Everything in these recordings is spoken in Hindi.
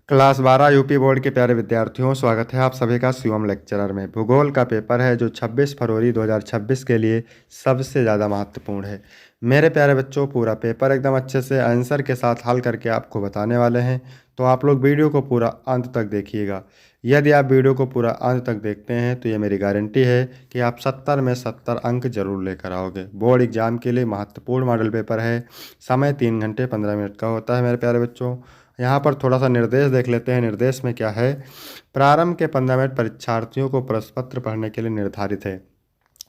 क्लास 12 यूपी बोर्ड के प्यारे विद्यार्थियों, स्वागत है आप सभी का शिवम लेक्चरर में। भूगोल का पेपर है जो 26 फरवरी 2026 के लिए सबसे ज़्यादा महत्वपूर्ण है। मेरे प्यारे बच्चों, पूरा पेपर एकदम अच्छे से आंसर के साथ हल करके आपको बताने वाले हैं, तो आप लोग वीडियो को पूरा अंत तक देखिएगा। यदि आप वीडियो को पूरा अंत तक देखते हैं तो ये मेरी गारंटी है कि आप 70 में 70 अंक जरूर लेकर आओगे। बोर्ड एग्जाम के लिए महत्वपूर्ण मॉडल पेपर है। समय 3 घंटे 15 मिनट का होता है मेरे प्यारे बच्चों। यहाँ पर थोड़ा सा निर्देश देख लेते हैं। निर्देश में क्या है? प्रारंभ के 15 मिनट परीक्षार्थियों को प्रश्न पत्र पढ़ने के लिए निर्धारित है।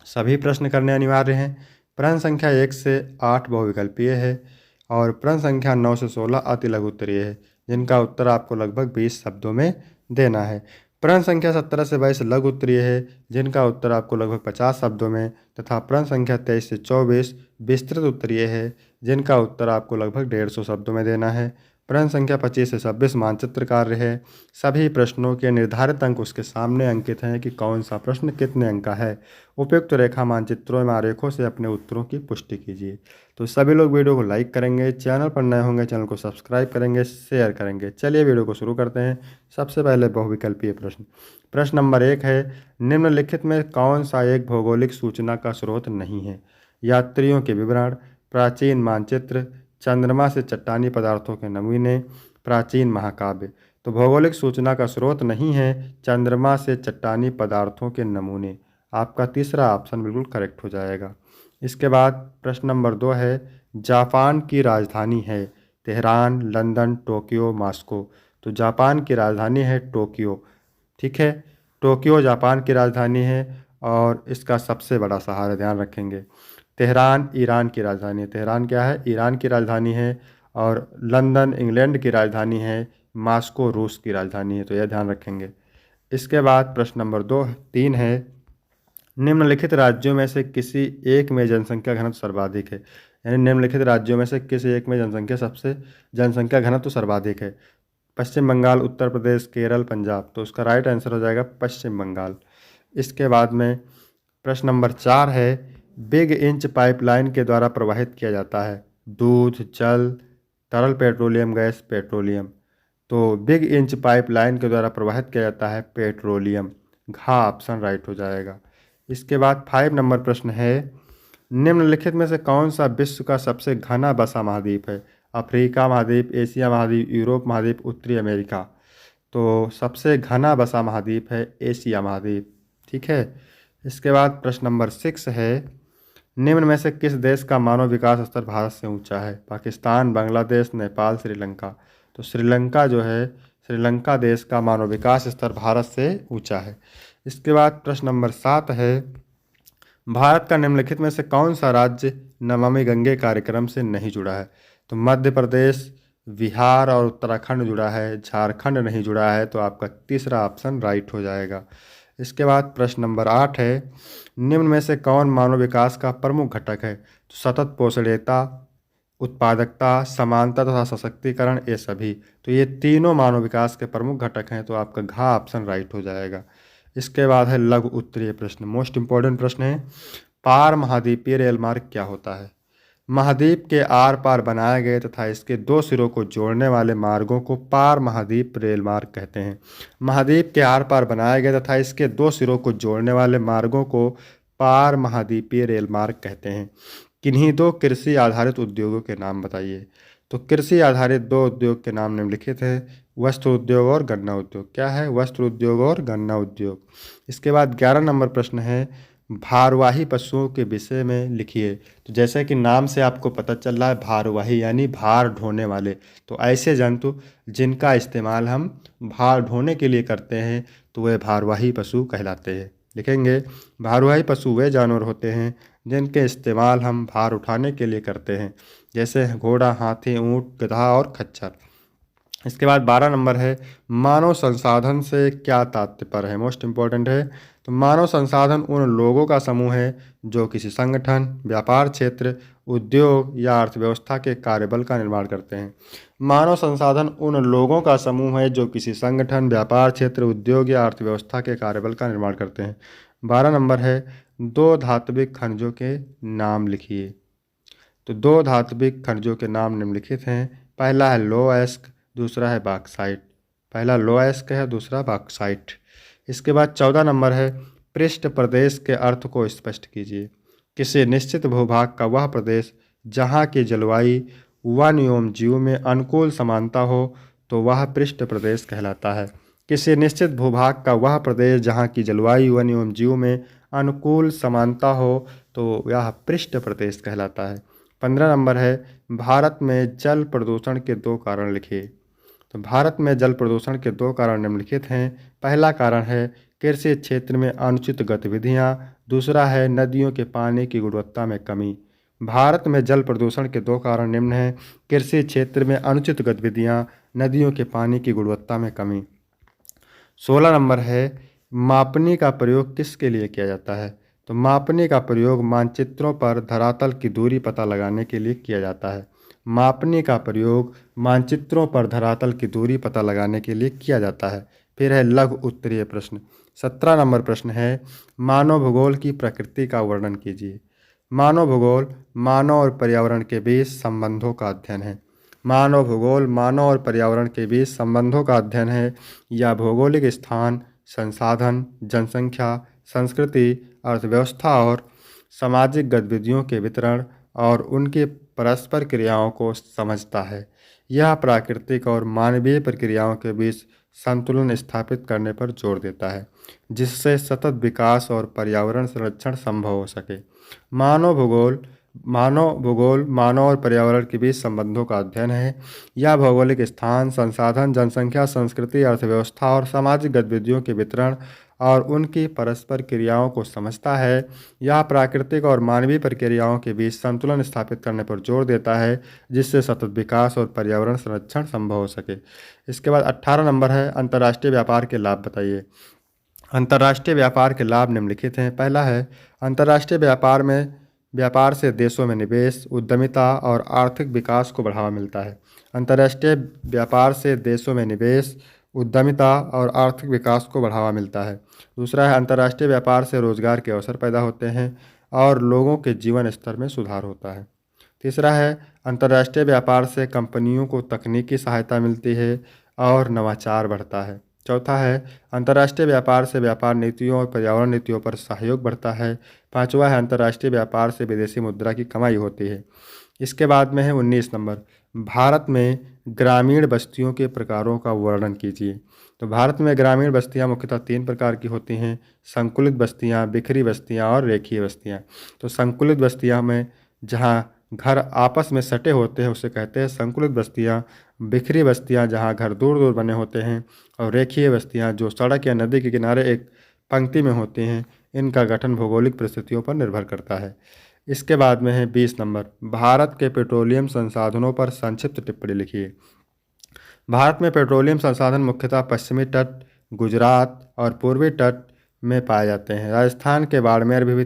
सभी प्रश्न करने अनिवार्य हैं। प्रश्न संख्या 1 से 8 बहुविकल्पीय है और प्रश्न संख्या 9 से 16 अति लघु उत्तरीय है, जिनका उत्तर आपको लगभग 20 शब्दों में देना है। प्रश्न संख्या 17 से 22 लघु उत्तरीय है, जिनका उत्तर आपको लगभग 50 शब्दों में, तथा प्रश्न संख्या 23 से 24 विस्तृत उत्तरीय है, जिनका उत्तर आपको लगभग 150 शब्दों में देना है। प्रश्न संख्या 25 से 26 मानचित्र कार्य है। सभी प्रश्नों के निर्धारित अंक उसके सामने अंकित हैं कि कौन सा प्रश्न कितने अंक का है। उपयुक्त रेखा मानचित्रों में आरेखों से अपने उत्तरों की पुष्टि कीजिए। तो सभी लोग वीडियो को लाइक करेंगे, चैनल पर नए होंगे चैनल को सब्सक्राइब करेंगे, शेयर करेंगे। चलिए वीडियो को शुरू करते हैं। सबसे पहले बहुविकल्पीय प्रश्न। प्रश्न नंबर 1 है, निम्नलिखित में कौन सा एक भौगोलिक सूचना का स्रोत नहीं है? यात्रियों के विवरण, प्राचीन मानचित्र, चंद्रमा से चट्टानी पदार्थों के नमूने, प्राचीन महाकाव्य। तो भौगोलिक सूचना का स्रोत नहीं है चंद्रमा से चट्टानी पदार्थों के नमूने। आपका तीसरा ऑप्शन बिल्कुल करेक्ट हो जाएगा। इसके बाद प्रश्न नंबर 2 है, जापान की राजधानी है तेहरान, लंदन, टोक्यो, मॉस्को। तो जापान की राजधानी है टोक्यो। ठीक है, टोक्यो जापान की राजधानी है और इसका सबसे बड़ा शहर है, ध्यान रखेंगे। तेहरान ईरान की राजधानी है। तेहरान क्या है? ईरान की राजधानी है। और लंदन इंग्लैंड की राजधानी है। मॉस्को रूस की राजधानी है, तो यह ध्यान रखेंगे। इसके बाद प्रश्न नंबर 3 है, निम्नलिखित राज्यों में से किसी एक में जनसंख्या घनत्व सर्वाधिक है? यानी निम्नलिखित राज्यों में से किसी एक में जनसंख्या घनत्व सर्वाधिक है। पश्चिम बंगाल, उत्तर प्रदेश, केरल, पंजाब। तो उसका राइट आंसर हो जाएगा पश्चिम बंगाल। इसके बाद में प्रश्न नंबर 4 है, बिग इंच पाइपलाइन के द्वारा प्रवाहित किया जाता है दूध, जल, तरल पेट्रोलियम गैस, पेट्रोलियम। तो बिग इंच पाइपलाइन के द्वारा प्रवाहित किया जाता है पेट्रोलियम। घा ऑप्शन राइट हो जाएगा। इसके बाद 5 नंबर प्रश्न है, निम्नलिखित में से कौन सा विश्व का सबसे घना बसा महाद्वीप है? अफ्रीका महाद्वीप, एशिया महाद्वीप, यूरोप महाद्वीप, उत्तरी अमेरिका। तो सबसे घना बसा महाद्वीप है एशिया महाद्वीप। ठीक है। इसके बाद प्रश्न नंबर 6 है, निम्न में से किस देश का मानव विकास स्तर भारत से ऊंचा है? पाकिस्तान, बांग्लादेश, नेपाल, श्रीलंका। तो श्रीलंका जो है, श्रीलंका देश का मानव विकास स्तर भारत से ऊंचा है। इसके बाद प्रश्न नंबर 7 है, भारत का निम्नलिखित में से कौन सा राज्य नमामि गंगे कार्यक्रम से नहीं जुड़ा है? तो मध्य प्रदेश, बिहार और उत्तराखंड जुड़ा है, झारखंड नहीं जुड़ा है। तो आपका तीसरा ऑप्शन राइट हो जाएगा। इसके बाद प्रश्न नंबर 8 है, निम्न में से कौन मानव विकास का प्रमुख घटक है? तो सतत पोषणीयता, उत्पादकता, समानता तथा सशक्तिकरण, ये सभी। तो ये तीनों मानव विकास के प्रमुख घटक हैं। तो आपका घा ऑप्शन राइट हो जाएगा। इसके बाद है लघु उत्तरीय प्रश्न, मोस्ट इंपॉर्टेंट प्रश्न है, पार महाद्वीपीय रेल मार्ग क्या होता है? महाद्वीप के आर पार बनाए गए तथा इसके दो सिरों को जोड़ने वाले मार्गों को पार महाद्वीप रेल मार्ग कहते हैं। महाद्वीप के आर पार बनाए गए तथा इसके दो सिरों को जोड़ने वाले मार्गों को पार महाद्वीपीय रेल मार्ग कहते हैं। किन्हीं दो कृषि आधारित उद्योगों के नाम बताइए। तो कृषि आधारित दो उद्योग के नाम निम्नलिखित है, वस्त्र उद्योग और गन्ना उद्योग। क्या है? वस्त्र उद्योग और गन्ना उद्योग। इसके बाद 11 नंबर प्रश्न है, भारवाही पशुओं के विषय में लिखिए। तो जैसे कि नाम से आपको पता चल रहा है, भारवाही यानी भार ढोने वाले। तो ऐसे जंतु जिनका इस्तेमाल हम भार ढोने के लिए करते हैं, तो वे भारवाही पशु कहलाते हैं। लिखेंगे, भारवाही पशु वे जानवर होते हैं जिनके इस्तेमाल हम भार उठाने के लिए करते हैं, जैसे घोड़ा, हाथी, ऊँट, गधा और खच्चर। इसके बाद 12 नंबर है, मानव संसाधन से क्या तात्पर्य है? मोस्ट इम्पॉर्टेंट है। तो मानव संसाधन उन लोगों का समूह है जो किसी संगठन, व्यापार क्षेत्र, उद्योग या अर्थव्यवस्था के कार्यबल का निर्माण करते हैं। मानव संसाधन उन लोगों का समूह है जो किसी संगठन, व्यापार क्षेत्र, उद्योग या अर्थव्यवस्था के कार्यबल का निर्माण करते हैं। 12 नंबर है, दो धात्विक खनिजों के नाम लिखिए। तो दो धात्विक खनिजों के नाम निम्नलिखित हैं। पहला है लोएस्क, दूसरा है बॉक्साइट। पहला लोह अयस्क है, दूसरा बॉक्साइट। इसके बाद 14 नंबर है, पृष्ठ प्रदेश के अर्थ को स्पष्ट कीजिए। किसी निश्चित भूभाग का वह प्रदेश जहाँ की जलवायु वन एवं जीव में अनुकूल समानता हो तो वह पृष्ठ प्रदेश कहलाता है। किसी निश्चित भूभाग का वह प्रदेश जहाँ की जलवायु वन एवं जीव में अनुकूल समानता हो तो यह पृष्ठ प्रदेश कहलाता है। 15 नंबर है, भारत में जल प्रदूषण के 2 कारण लिखिए। तो भारत में जल प्रदूषण के 2 कारण निम्नलिखित हैं। पहला कारण है कृषि क्षेत्र में अनुचित गतिविधियां, दूसरा है नदियों के पानी की गुणवत्ता में कमी। भारत में जल प्रदूषण के 2 कारण निम्न हैं। कृषि क्षेत्र में अनुचित गतिविधियां, नदियों के पानी की गुणवत्ता में कमी। 16 नंबर है, मापनी का प्रयोग किसके लिए किया जाता है? तो मापनी का प्रयोग मानचित्रों पर धरातल की दूरी पता लगाने के लिए किया जाता है। मापनी का प्रयोग मानचित्रों पर धरातल की दूरी पता लगाने के लिए किया जाता है। फिर है लघु उत्तरीय प्रश्न। 17 नंबर प्रश्न है, मानव भूगोल की प्रकृति का वर्णन कीजिए। मानव भूगोल मानव और पर्यावरण के बीच संबंधों का अध्ययन है। मानव भूगोल मानव और पर्यावरण के बीच संबंधों का अध्ययन है। यह भौगोलिक स्थान, संसाधन, जनसंख्या, संस्कृति, अर्थव्यवस्था और सामाजिक गतिविधियों के वितरण और उनकी परस्पर क्रियाओं को समझता है। यह प्राकृतिक और मानवीय प्रक्रियाओं के बीच संतुलन स्थापित करने पर जोर देता है, जिससे सतत विकास और पर्यावरण संरक्षण संभव हो सके। मानव भूगोल मानव और पर्यावरण के बीच संबंधों का अध्ययन है। यह भौगोलिक स्थान, संसाधन, जनसंख्या, संस्कृति, अर्थव्यवस्था और सामाजिक गतिविधियों के वितरण और उनकी परस्पर क्रियाओं को समझता है। यह प्राकृतिक और मानवीय प्रक्रियाओं के बीच संतुलन स्थापित करने पर जोर देता है, जिससे सतत विकास और पर्यावरण संरक्षण संभव हो सके। इसके बाद 18 नंबर है, अंतर्राष्ट्रीय व्यापार के लाभ बताइए। अंतर्राष्ट्रीय व्यापार के लाभ निम्नलिखित हैं। पहला है, अंतर्राष्ट्रीय व्यापार से देशों में निवेश, उद्यमिता और आर्थिक विकास को बढ़ावा मिलता है। अंतर्राष्ट्रीय व्यापार से देशों में निवेश, उद्यमिता और आर्थिक विकास को बढ़ावा मिलता है। दूसरा है, अंतर्राष्ट्रीय व्यापार से रोजगार के अवसर पैदा होते हैं और लोगों के जीवन स्तर में सुधार होता है। तीसरा है, अंतर्राष्ट्रीय व्यापार से कंपनियों को तकनीकी सहायता मिलती है और नवाचार बढ़ता है। चौथा है, अंतर्राष्ट्रीय व्यापार से व्यापार नीतियों और पर्यावरण नीतियों पर सहयोग बढ़ता है। पांचवा है, अंतर्राष्ट्रीय व्यापार से विदेशी मुद्रा की कमाई होती है। इसके बाद में है 19 नंबर, भारत में ग्रामीण बस्तियों के प्रकारों का वर्णन कीजिए। तो भारत में ग्रामीण बस्तियां मुख्यतः 3 प्रकार की होती हैं: संकुलित बस्तियां, बिखरी बस्तियां और रेखीय बस्तियां। तो संकुलित बस्तियां में जहां घर आपस में सटे होते हैं उसे कहते हैं संकुलित बस्तियां। बिखरी बस्तियां जहां घर दूर दूर बने होते हैं, और रेखीय बस्तियां जो सड़क या नदी के किनारे एक पंक्ति में होती हैं। इनका गठन भौगोलिक परिस्थितियों पर निर्भर करता है। इसके बाद में है 20 नंबर, भारत के पेट्रोलियम संसाधनों पर संक्षिप्त टिप्पणी लिखिए। भारत में पेट्रोलियम संसाधन मुख्यतः पश्चिमी तट, गुजरात और पूर्वी तट में पाए जाते हैं। राजस्थान के बाड़मेर भी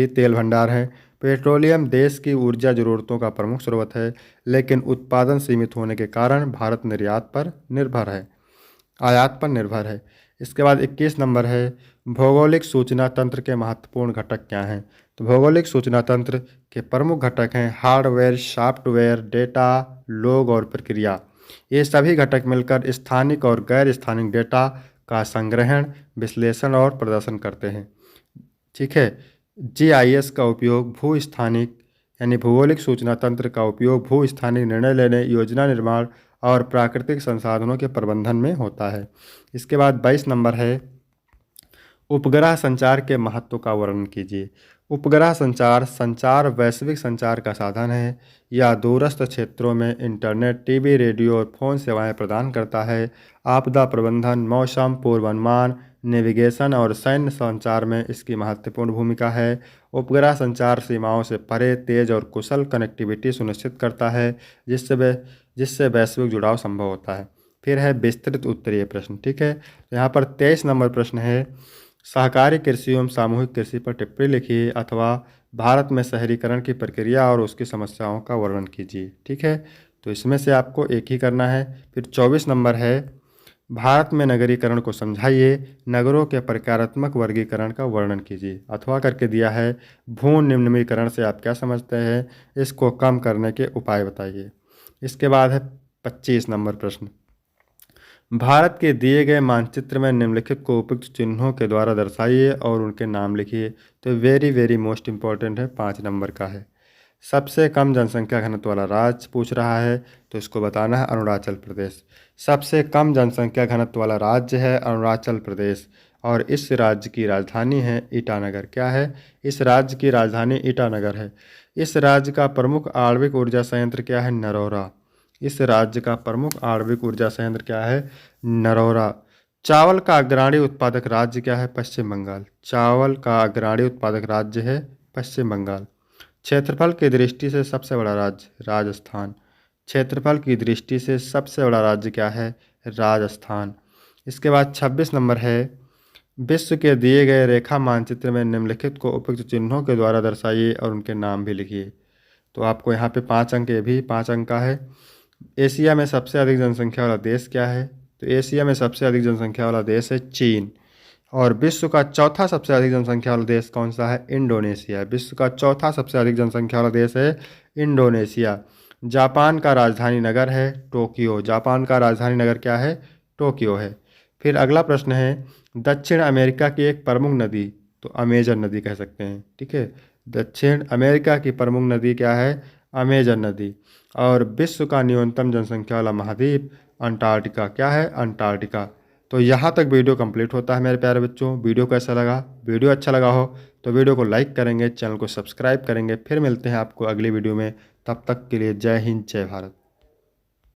तेल भंडार हैं। पेट्रोलियम देश की ऊर्जा जरूरतों का प्रमुख स्रोत है, लेकिन उत्पादन सीमित होने के कारण भारत आयात पर निर्भर है। इसके बाद 21 नंबर है, भौगोलिक सूचना तंत्र के महत्वपूर्ण घटक क्या हैं? तो भौगोलिक सूचना तंत्र के प्रमुख घटक हैं हार्डवेयर, सॉफ्टवेयर, डेटा, लोग और प्रक्रिया। ये सभी घटक मिलकर स्थानिक और गैर स्थानिक डेटा का संग्रहण, विश्लेषण और प्रदर्शन करते हैं। ठीक है। जीआईएस का उपयोग भूस्थानिक यानी भौगोलिक सूचना तंत्र का उपयोग भूस्थानिक निर्णय लेने, योजना निर्माण और प्राकृतिक संसाधनों के प्रबंधन में होता है। इसके बाद 22 नंबर है, उपग्रह संचार के महत्व का वर्णन कीजिए। उपग्रह संचार वैश्विक संचार का साधन है। यह दूरस्थ क्षेत्रों में इंटरनेट, टीवी, रेडियो और फोन सेवाएं प्रदान करता है। आपदा प्रबंधन, मौसम पूर्वानुमान, नेविगेशन और सैन्य संचार में इसकी महत्वपूर्ण भूमिका है। उपग्रह संचार सीमाओं से परे तेज और कुशल कनेक्टिविटी सुनिश्चित करता है, जिससे वैश्विक जुड़ाव संभव होता है। फिर है विस्तृत उत्तरीय प्रश्न। ठीक है, यहाँ पर 23 नंबर प्रश्न है, सहकारी कृषि एवं सामूहिक कृषि पर टिप्पणी लिखिए अथवा भारत में शहरीकरण की प्रक्रिया और उसकी समस्याओं का वर्णन कीजिए। ठीक है, तो इसमें से आपको एक ही करना है। फिर 24 नंबर है, भारत में नगरीकरण को समझाइए, नगरों के प्रकारात्मक वर्गीकरण का वर्णन कीजिए। अथवा करके दिया है, भू निम्नीकरण से आप क्या समझते हैं, इसको कम करने के उपाय बताइए। इसके बाद है 25 नंबर प्रश्न, भारत के दिए गए मानचित्र में निम्नलिखित को उपयुक्त चिन्हों के द्वारा दर्शाइए और उनके नाम लिखिए। तो वेरी वेरी मोस्ट इम्पॉर्टेंट है, 5 नंबर का है। सबसे कम जनसंख्या घनत्व वाला राज्य पूछ रहा है, तो इसको बताना है अरुणाचल प्रदेश। सबसे कम जनसंख्या घनत्व वाला राज्य है अरुणाचल प्रदेश, और इस राज्य की राजधानी है ईटानगर। क्या है? इस राज्य की राजधानी ईटानगर है। इस राज्य का प्रमुख आणविक ऊर्जा संयंत्र क्या है? नरौरा। इस राज्य का प्रमुख आणविक ऊर्जा संयंत्र क्या है? नरौरा। चावल का अग्रणी उत्पादक राज्य क्या है? पश्चिम बंगाल। चावल का अग्रणी उत्पादक राज्य है पश्चिम बंगाल। क्षेत्रफल की दृष्टि से सबसे बड़ा राज्य राजस्थान। क्षेत्रफल की दृष्टि से सबसे बड़ा राज्य क्या है? राजस्थान। इसके बाद 26 नंबर है, विश्व के दिए गए रेखा मानचित्र में निम्नलिखित को उपयुक्त चिन्हों के द्वारा दर्शाइए और उनके नाम भी लिखिए। तो आपको यहाँ पे 5 अंक, ये भी 5 अंक का है। एशिया में सबसे अधिक जनसंख्या वाला देश क्या है? तो एशिया में सबसे अधिक जनसंख्या वाला देश है चीन। और विश्व का चौथा सबसे अधिक जनसंख्या वाला देश कौन सा है? इंडोनेशिया। विश्व का चौथा सबसे अधिक जनसंख्या वाला देश है इंडोनेशिया। जापान का राजधानी नगर है टोक्यो। जापान का राजधानी नगर क्या है? टोक्यो है। फिर अगला प्रश्न है, दक्षिण अमेरिका की एक प्रमुख नदी, तो अमेजन नदी कह सकते हैं। ठीक है, दक्षिण अमेरिका की प्रमुख नदी क्या है? अमेजन नदी। और विश्व का न्यूनतम जनसंख्या वाला महाद्वीप अंटार्कटिका। क्या है? अंटार्कटिका। तो यहाँ तक वीडियो कंप्लीट होता है मेरे प्यारे बच्चों। वीडियो कैसा लगा? वीडियो अच्छा लगा हो तो वीडियो को लाइक करेंगे, चैनल को सब्सक्राइब करेंगे। फिर मिलते हैं आपको अगली वीडियो में। तब तक के लिए जय हिंद, जय भारत।